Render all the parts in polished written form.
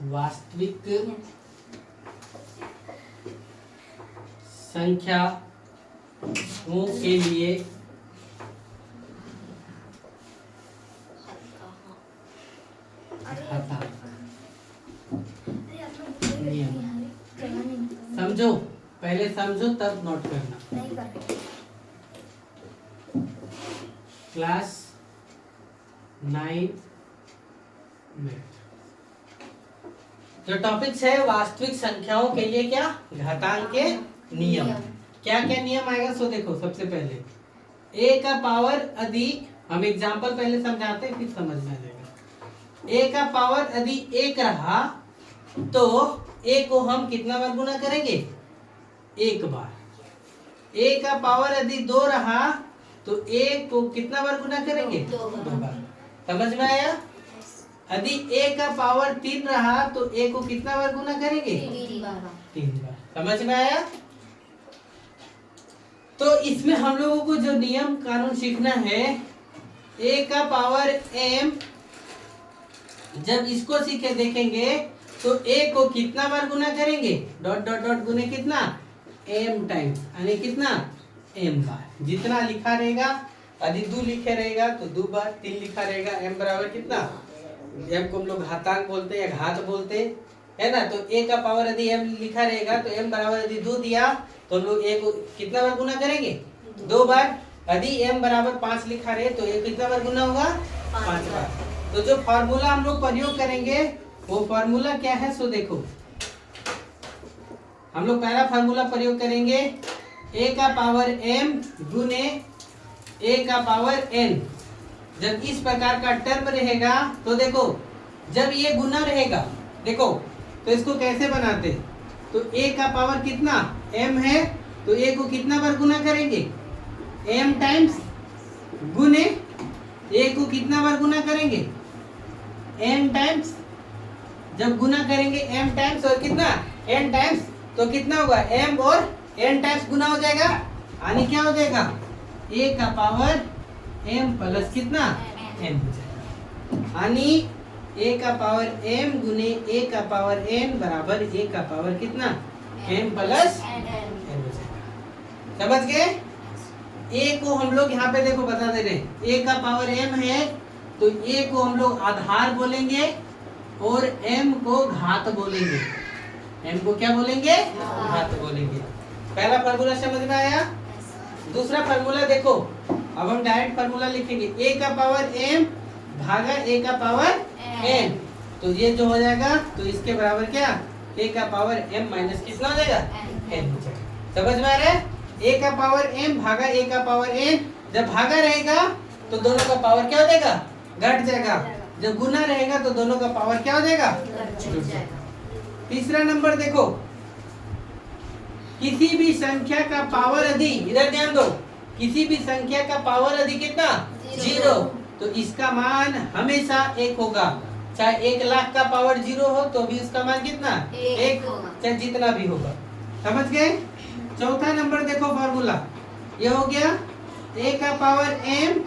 वास्तविक संख्याओं के लिए नियम। समझो, पहले समझो तब नोट करना। क्लास 9 में जो टॉपिक्स है वास्तविक संख्याओं के लिए क्या घातांक के नियम। क्या क्या नियम आएगा सो देखो। सबसे पहले a का पावर अधिक, हम एग्जांपल पहले समझाते हैं फिर समझ में आ जाएगा। a का पावर अधिक 1 रहा तो a को हम कितना बार गुना करेंगे? एक बार। a का पावर यदि 2 रहा तो a को कितना बार गुना करेंगे? 2 बार। समझ में आया? यदि a का पावर 3 रहा तो a को कितना बार गुना करेंगे? 3 बार। समझ में आया? तो इसमें हम लोगों को जो नियम कानून सीखना है, a का पावर m, जब इसको सीखे देखेंगे तो a को कितना बार गुना करेंगे? डॉट डॉट डॉट गुने कितना? m टाइम्स, यानी कितना? m बार। जितना लिखा रहेगा, यदि 2 लिखे रहेगा तो 2 बार, 3 लिखा रहेगा, m बराबर कितना? m को हम लोग घातांक बोलते हैं या घात बोलते हैं, है ना। तो a का पावर यदि m लिखा रहेगा तो m बराबर यदि 2 दिया तो हम लोग a को कितना बार गुना करेंगे? 2 बार। यदि m बराबर 5 लिखा रहे तो a कितना बार गुना होगा? 5 बार। तो जो फॉर्मूला हम लोग प्रयोग करेंगे वो फॉर्मूला क्या है सो देखो। हम लोग पहला फॉर्मूला प्रयोग करेंगे a का पावर m गुने a का पावर n। जब इस प्रकार का टर्म रहेगा तो देखो, जब ये गुना रहेगा देखो तो इसको कैसे बनाते? तो a का पावर कितना m है तो a को कितना बार गुना करेंगे? m टाइम्स गुने a को कितना बार गुना करेंगे? n times. जब गुना करेंगे m टाइम्स और कितना n टाइम्स तो कितना होगा? m और n टाइम्स गुना हो जाएगा, यानी क्या हो जाएगा? a का पावर m प्लस कितना n हो जाएगा, यानी a का पावर m गुने a का पावर n बराबर a का पावर कितना? m प्लस n हो जाएगा। समझ गए? a को हम लोग यहाँ पे देखो बता दे रहे हैं, a का पावर m है तो a को हम लोग आधार बोलेंगे और m को घात बोलेंगे। m को क्या बोलेंगे? घात बोलेंगे। पहला फार्मूला समझ में आया? दूसरा फार्मूला देखो, अब हम डायरेक्ट फार्मूला लिखेंगे a का पावर m भागा a का पावर n। तो ये जो हो जाएगा तो इसके बराबर क्या? a का पावर m माइनस कितना हो जाएगा? n हो जाएगा। समझ में आ रहा है? a का पावर m भागा a का पावर n। जब भागा रहेगा तो दोनों का पावर क्या हो जाएगा? घट जाएगा। जब गुना रहेगा तो दोनों का पावर क्या हो जाएगा? जुड़ जाएगा। तीसरा नंबर देखो, किसी भी संख्या का पावर यदि, इधर ध्यान दो, किसी भी संख्या का पावर यदि कितना? 0, तो इसका मान हमेशा 1 होगा। चाहे 1 लाख का पावर 0 हो तो भी उसका मान कितना? 1, चाहे जितना भी होगा। समझ गए? चौथा नंबर देखो फॉर्मूला, ये हो गया a का पावर m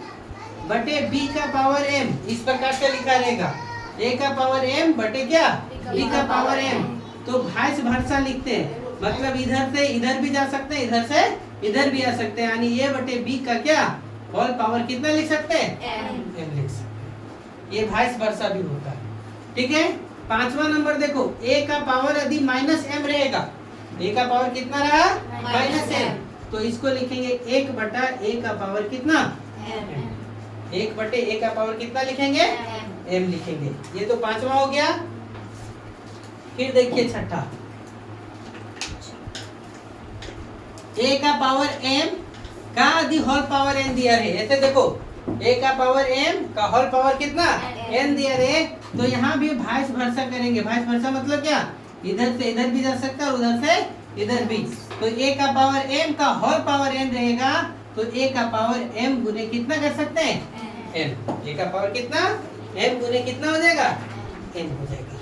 बटे b का पावर m। इस प्रकार से लिखा रहेगा a का पावर m बटे क्या? b का पावर m। तो वाइस वर्सा लिखते हैं, मतलब इधर से इधर भी जा सकते हैं, इधर से इधर भी आ सकते हैं, यानी a बटे b का क्या होल पावर कितना लिख सकते हैं? m लिख सकते हैं। ये वाइस वर्सा भी होता है। ठीक है। पांचवा नंबर देखो, a का पावर यदि माइनस m रहेगा, a का पावर कितना रहा? माइनस m, तो इसको लिखेंगे 1 बटा a का पावर कितना? m। 1 बटे a का पावर कितना लिखेंगे? m लिखेंगे। ये तो पांचवा हो गया। फिर देखिए छठा, a का पावर m का यदि होल पावर n दिया है, ऐसे देखो a का पावर m का होल पावर कितना? n दिया है, तो यहाँ भी वाइस वर्सा करेंगे। वाइस वर्सा मतलब क्या? इधर से इधर भी जा सकता है और उधर से इधर भी। तो a का पावर m का होल पावर n रहेगा तो a का पावर m गुने कितना कर सकते हैं? n। a का पावर कितना? m गुने कितना हो जाएगा? n हो जाएगा।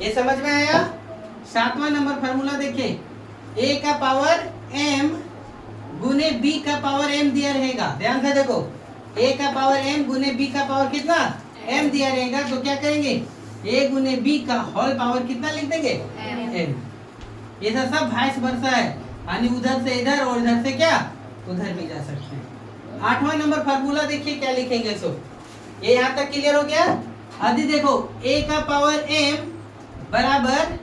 ये समझ में आया? सातवां नंबर फार्मूला देखिए, a का पावर m गुने b का पावर m दिया रहेगा। ध्यान से देखो, a का पावर m गुने b का पावर कितना? m दिया रहेगा, तो क्या करेंगे? ए गुने बी का होल पावर कितना लिख देंगे एम। ये सब वाइस वर्सा है, यानी उधर से इधर और इधर से क्या उधर भी जा सकते हैं। 8वां नंबर फार्मूला देखिए क्या लिखेंगे। सो ये यहाँ तक क्लियर हो गया। अभी देखो a का पावर m बराबर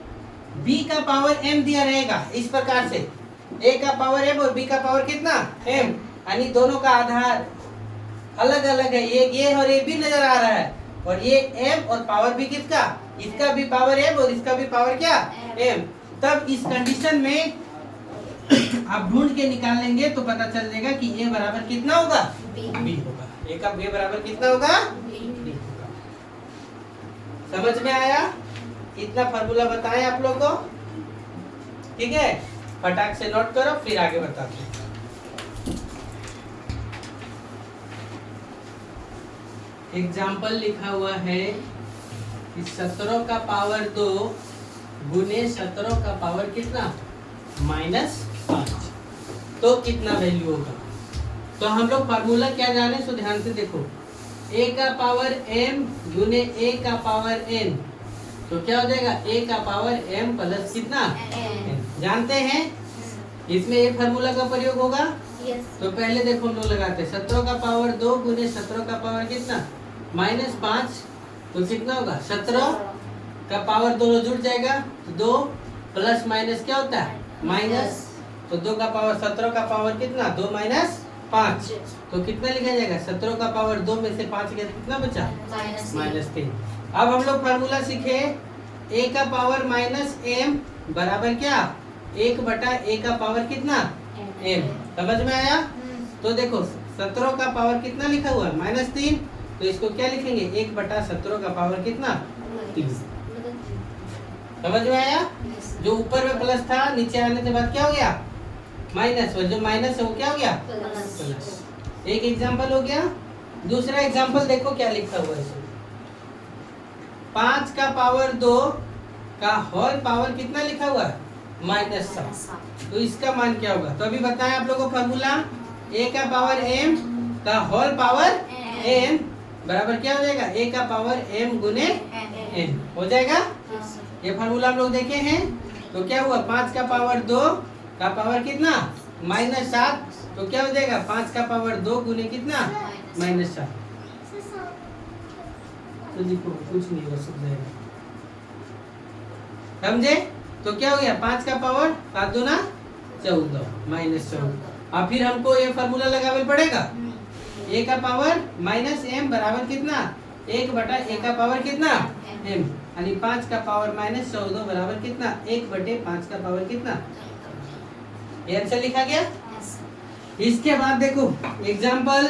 b का पावर m दिया रहेगा इस प्रकार से, a का पावर m और b का पावर कितना m, यानी दोनों का आधार अलग अलग है, ये और ये भी नजर आ रहा है, और ये m और पावर भी किसका, इसका भी पावर m और इसका भी पावर क्या m। तब इस कंडीशन में आप ढूंढ के निकाल लेंगे तो पता चल जाएगा कि a बराबर कितना होगा b होगा। a का b बराबर कितना होगा b होगा। समझ में आया? इतना फार्मूला बताएं आप लोग को, ठीक है? फटाक से नोट करो फिर आगे बताते हैं। एग्जाम्पल लिखा हुआ है कि 17 का पावर 2 गुने 17 का पावर कितना -5, तो कितना वैल्यू होगा। तो हम लोग फार्मूला क्या जाने, सो ध्यान से देखो, a का पावर m गुने a का पावर n, तो क्या हो जाएगा a का पावर m प्लस कितना n। जानते हैं इसमें ये फार्मूला का प्रयोग होगा। तो पहले देखो हम लोग लगाते हैं 17 का पावर 2 गुने 17 का पावर कितना -5, तो कितना होगा 17 का पावर दोनों जुड़ जाएगा, 2 प्लस माइनस क्या होता है माइनस, तो 2 का पावर 17 का पावर कितना 2 - 5, तो कितना लिखा जाएगा 17 का पावर 2 में से 5 गया कितना बचा -3। अब हम लोग फार्मूला सीखे a का पावर -m बराबर क्या 1/a का पावर कितना m। समझ में आया? तो देखो 17 का पावर कितना लिखा हुआ है -3, तो इसको क्या लिखेंगे 1/17 का पावर कितना 3। समझ में आया? जो ऊपर में प्लस था नीचे आने के बाद क्या हो गया माइनस, और जो माइनस है वो क्या हो गया प्लस। एक एग्जांपल हो गया। दूसरा एग्जांपल देखो क्या लिखा हुआ है इसमें, 5 का पावर 2 का होल पावर कितना लिखा हुआ है -7, तो इसका मान क्या होगा। तो अभी बताएं आप लोगों को फार्मूला, a का पावर m का होल पावर n बराबर क्या हो जाएगा a का पावर m गुने n हो जाएगा। ये फार्मूला हम लोग देखे हैं। तो क्या हुआ 5 का पावर 2 का पावर कितना -7, तो क्या हो जाएगा 5 का पावर 2 गुने कितना -7, तो देखो कुछ नहीं हो सकता है, समझे? तो क्या हो गया 5 का पावर 7 दूना 14 -14। अब फिर हमको ये फार्मूला लगाना पड़ेगा, a का पावर -m बराबर कितना 1/a का पावर कितना m, यानी 5 का पावर -14 बराबर कितना 1/5 का पावर कितना। ये आंसर लिखा गया। इसके बाद देखो एग्जांपल,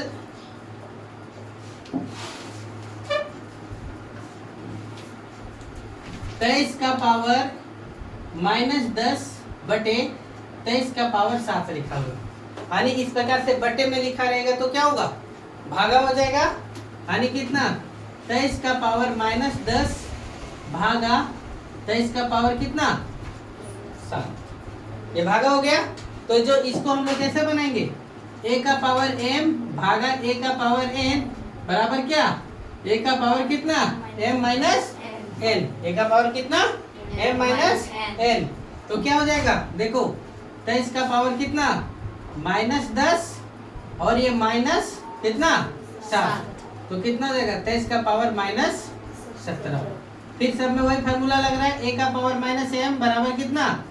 तेईस का पावर -10/23 का पावर 7 लिखा हुआ, यानी इस प्रकार से बटे में लिखा रहेगा तो क्या होगा भागा हो जाएगा, यानी कितना 23 का पावर -10 भागा 23 का पावर कितना 7, ये भागा हो गया। तो जो इसको हम लोग कैसे बनाएंगे, a का पावर m भागा a का पावर n बराबर क्या a का पावर कितना m माइनस n, a का पावर कितना m माइनस n, तो क्या हो जाएगा देखो 23 का पावर कितना -10 और ये माइनस कितना 7, तो कितना हो जाएगा 23 का पावर -17। फिर सब में वही फार्मूला लग रहा है, a का पावर -m बराबर कितना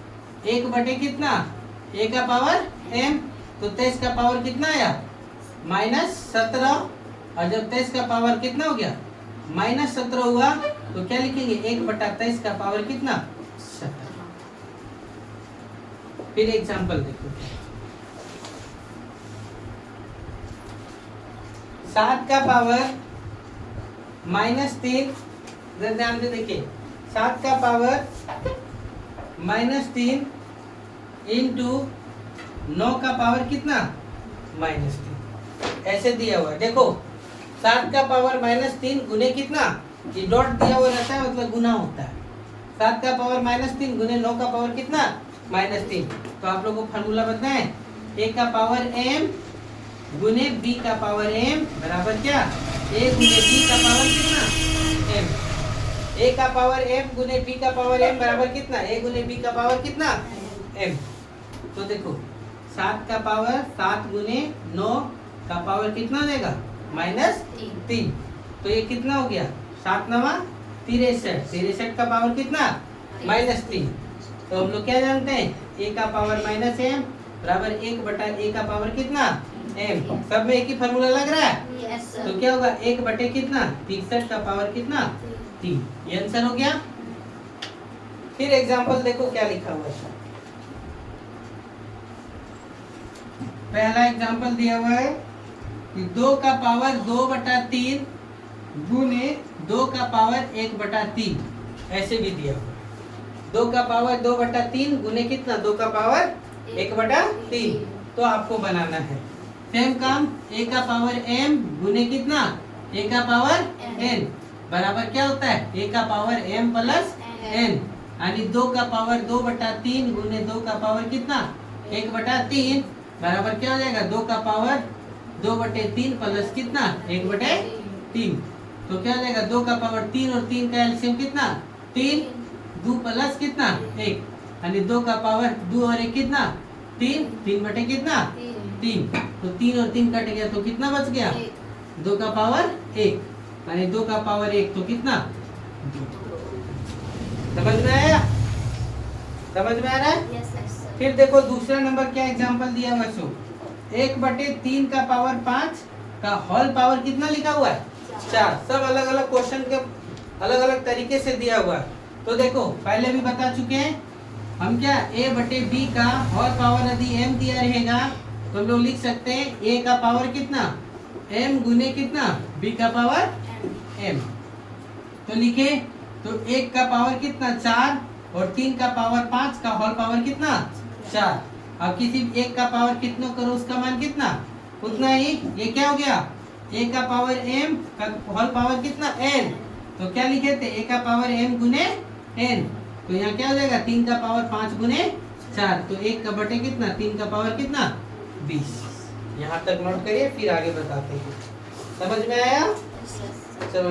1/, कितना a का पावर m, तो 23 का पावर कितना आया -17, और जब 23 का पावर कितना हो गया -17 हुआ तो क्या लिखेंगे 1/23 का पावर कितना 17। फिर एग्जांपल देखो, 7 का पावर -3, ध्यान से देखिए 7 का पावर -3 इंटू 9 का पावर कितना -3, ऐसे दिया हुआ है। देखो 7 का पावर -3 गुने कितना, ये डॉट दिया हुआ रहता है मतलब गुना होता है, 7 का पावर -3 गुने 9 का पावर कितना -3, तो आप लोगों को फार्मूला बताएं, a का पावर m गुने b का पावर m बराबर क्या a गुने b का पावर कितना m। a का पावर m गुने b का पावर m बराबर कितना, a गुने b का पावर कितना m। तो देखो 7 का पावर 7 गुने 9 का पावर कितना देगा -3। तो ये कितना हो गया 7 9 63, 63 का पावर कितना -3। तो हम लोग क्या जानते हैं, a का पावर -m बराबर 1/a का पावर कितना m। सब में एक ही फॉर्मूला लग रहा है। Yes sir. तो क्या होगा 1/, कितना 63 का पावर कितना 3। ये आंसर हो गया। फिर एग्जांपल देखो क्या लिखा हुआ है। पहला एग्जांपल दिया हुआ है कि 2 का पावर 2/3 गुने 2 का पावर 1/3, ऐसे भी दिया हुआ है। 2 का पावर 2/3 गुने कितना 2 का पावर 1/3। तो आपको बनाना है सेम काम, a का पावर m गुने कितना a का पावर n बराबर क्या होता है a का पावर m प्लस n, यानी 2 का पावर 2/3 गुने 2 का पावर कितना 1/3 बराबर क्या हो जाएगा 2 का पावर 2/3 प्लस कितना 1/3। तो क्या हो जाएगा 2 का पावर 3 और 3 का एलसीएम कितना 3, 2 प्लस कितना 1, यानी 2 का पावर 2 और 1 कितना 3, 3/, कितना 3। तो 3 और 3 कट गया तो कितना बच गया 2 का पावर 1, यानी 2 का पावर 1 तो कितना 2। समझ में आया, समझ में आ रहा है। Yes sir. फिर देखो दूसरा नंबर क्या एग्जांपल दिया हुआ है। 1/3 का पावर 5 का होल पावर कितना लिखा हुआ है 4। सब अलग अलग क्वेश्चन के अलग अलग तरीके से दिया हुआ है। तो देखो पहले भी बता चुके हैं हम, क्या a/b का होल पावर यदि m दिया रहेगा तो हम लोग लिख सकते हैं a का पावर कितना m गुने कितना b का पावर m। तो लिखे तो 1 का पावर कितना 4 और 3 का पावर 5 का होल पावर कितना 4। अब किसी एक का पावर कितना करो उसका मान कितना उतना ही। ये क्या हो गया a का पावर m का होल पावर कितना n। तो क्या लिखे थे a का पावर m गुने n। तो यहाँ क्या हो जाएगा 3 का पावर 5 गुने 4। तो 1 का बटे कितना 3 का पावर कितना 20। यहाँ तक नोट करिए फिर आगे बताते हैं। समझ में आया। Yes sir. चलो।